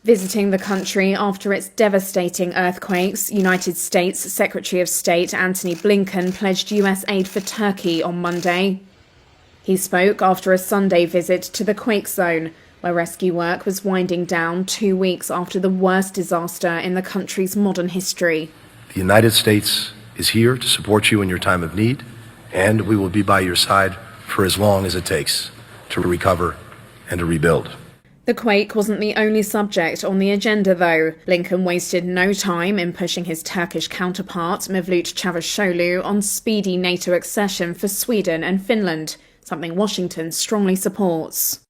Visiting the country after its devastating earthquakes, United States Secretary of State Antony Blinken pledged US aid for Turkey on Monday. He spoke after a Sunday visit to the quake zone, where rescue work was winding down 2 weeks after the worst disaster in the country's modern history. The United States is here to support you in your time of need, and we will be by your side for as long as it takes to recover and to rebuild. The quake wasn't the only subject on the agenda, though. Blinken wasted no time in pushing his Turkish counterpart, Mevlut Çavuşoğlu, on speedy NATO accession for Sweden and Finland, something Washington strongly supports.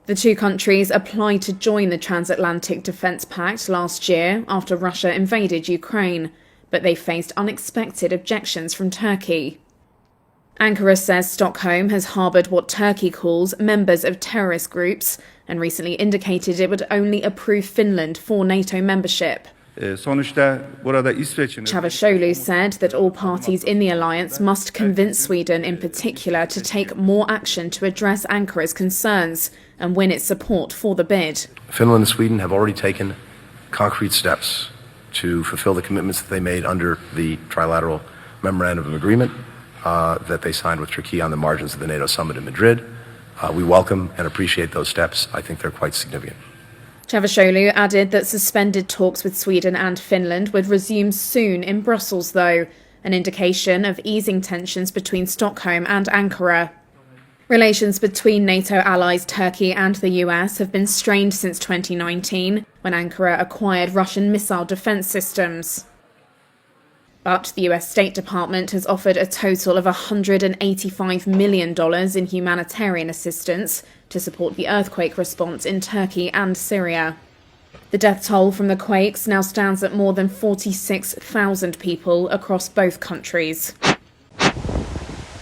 The two countries applied to join the Transatlantic Defence Pact last year after Russia invaded Ukraine, but they faced unexpected objections from Turkey. Ankara says Stockholm has harboured what Turkey calls members of terrorist groups and recently indicated it would only approve Finland for NATO membership. Çavuşoğlu said that all parties in the alliance must convince Sweden in particular to take more action to address Ankara's concerns and win its support for the bid. Finland and Sweden have already taken concrete steps to fulfill the commitments that they made under the trilateral memorandum of agreement that they signed with Turkey on the margins of the NATO summit in Madrid. We welcome and appreciate those steps. I think they're quite significant. Çavuşoğlu added that suspended talks with Sweden and Finland would resume soon in Brussels, though, an indication of easing tensions between Stockholm and Ankara. Relations between NATO allies Turkey and the US have been strained since 2019, when Ankara acquired Russian missile defence systems. But the US State Department has offered a total of $185 million in humanitarian assistance to support the earthquake response in Turkey and Syria. The death toll from the quakes now stands at more than 46,000 people across both countries.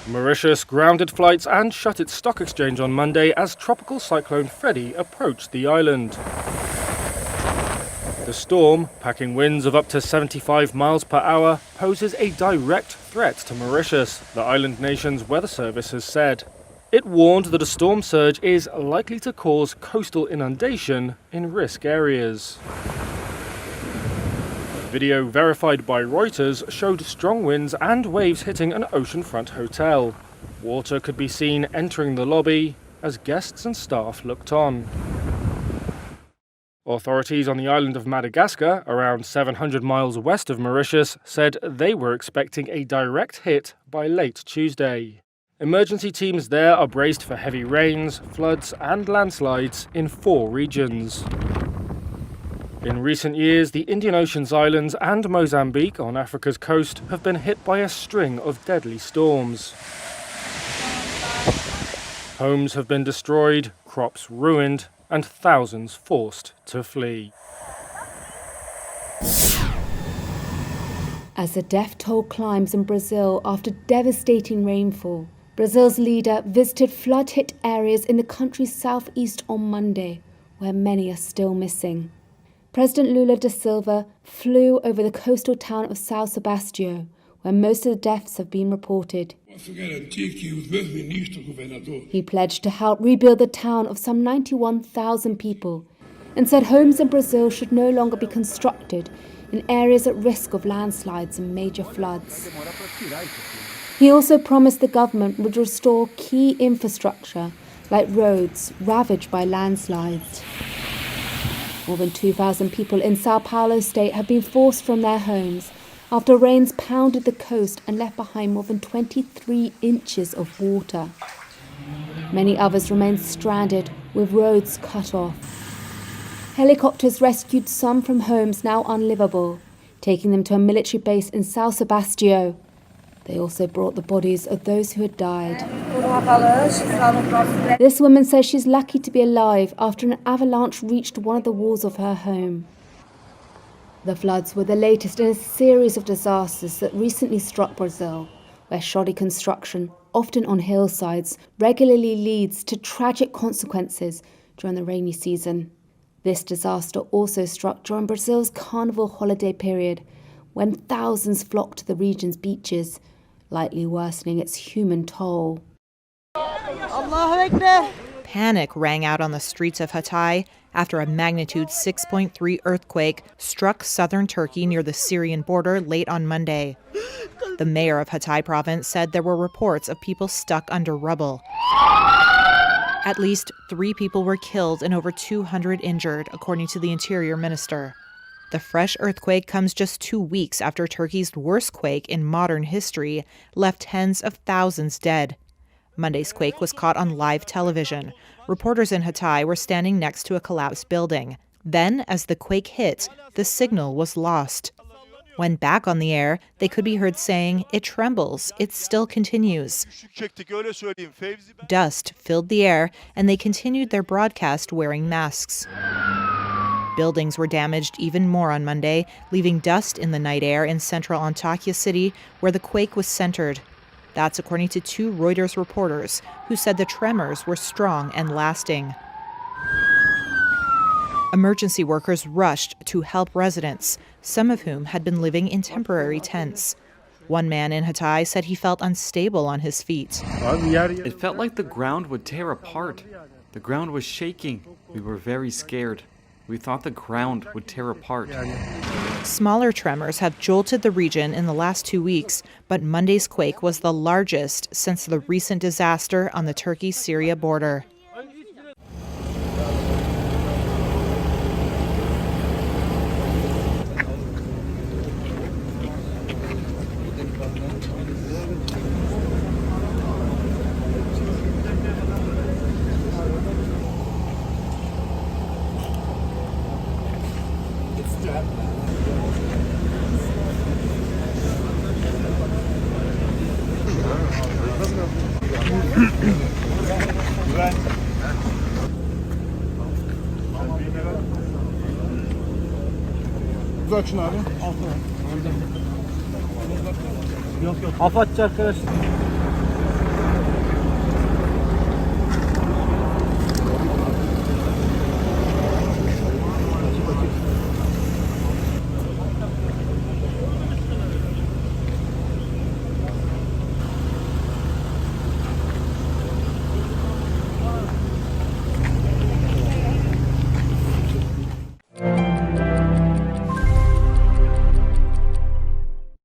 Mauritius grounded flights and shut its stock exchange on Monday as Tropical Cyclone Freddy approached the island. The storm, packing winds of up to 75 miles per hour, poses a direct threat to Mauritius, the island nation's weather service has said. It warned that a storm surge is likely to cause coastal inundation in risk areas. Video verified by Reuters showed strong winds and waves hitting an oceanfront hotel. Water could be seen entering the lobby as guests and staff looked on. Authorities on the island of Madagascar, around 700 miles west of Mauritius, said they were expecting a direct hit by late Tuesday. Emergency teams there are braced for heavy rains, floods and landslides in 4 regions. In recent years, the Indian Ocean's islands and Mozambique on Africa's coast have been hit by a string of deadly storms. Homes have been destroyed, crops ruined, and thousands forced to flee. As the death toll climbs in Brazil after devastating rainfall, Brazil's leader visited flood-hit areas in the country's southeast on Monday, where many are still missing. President Lula da Silva flew over the coastal town of São Sebastião, where most of the deaths have been reported. He pledged to help rebuild the town of some 91,000 people and said homes in Brazil should no longer be constructed in areas at risk of landslides and major floods. He also promised the government would restore key infrastructure like roads ravaged by landslides. More than 2,000 people in Sao Paulo state have been forced from their homes after rains pounded the coast and left behind more than 23 inches of water. Many others remain stranded with roads cut off. Helicopters rescued some from homes now unlivable, taking them to a military base in São Sebastião. They also brought the bodies of those who had died. This woman says she's lucky to be alive after an avalanche reached one of the walls of her home. The floods were the latest in a series of disasters that recently struck Brazil, where shoddy construction, often on hillsides, regularly leads to tragic consequences during the rainy season. This disaster also struck during Brazil's carnival holiday period, when thousands flocked to the region's beaches. slightly worsening its human toll. Panic rang out on the streets of Hatay after a magnitude 6.3 earthquake struck southern Turkey near the Syrian border late on Monday. The mayor of Hatay province said there were reports of people stuck under rubble. At least 3 people were killed and over 200 injured, according to the interior minister. The fresh earthquake comes just 2 weeks after Turkey's worst quake in modern history left tens of thousands dead. Monday's quake was caught on live television. Reporters in Hatay were standing next to a collapsed building. Then, as the quake hit, the signal was lost. When back on the air, they could be heard saying, "It trembles, it still continues." Dust filled the air, and they continued their broadcast wearing masks. Buildings were damaged even more on Monday, leaving dust in the night air in central Antakya city, where the quake was centered. That's according to 2 Reuters reporters who said the tremors were strong and lasting. Emergency workers rushed to help residents, some of whom had been living in temporary tents. One man in Hatay said he felt unstable on his feet. It felt like the ground would tear apart. The ground was shaking. We were very scared. We thought the ground would tear apart. Smaller tremors have jolted the region in the last 2 weeks, but Monday's quake was the largest since the recent disaster on the Turkey-Syria border. Açın abi. Yok. Kafa açacak arkadaşlar.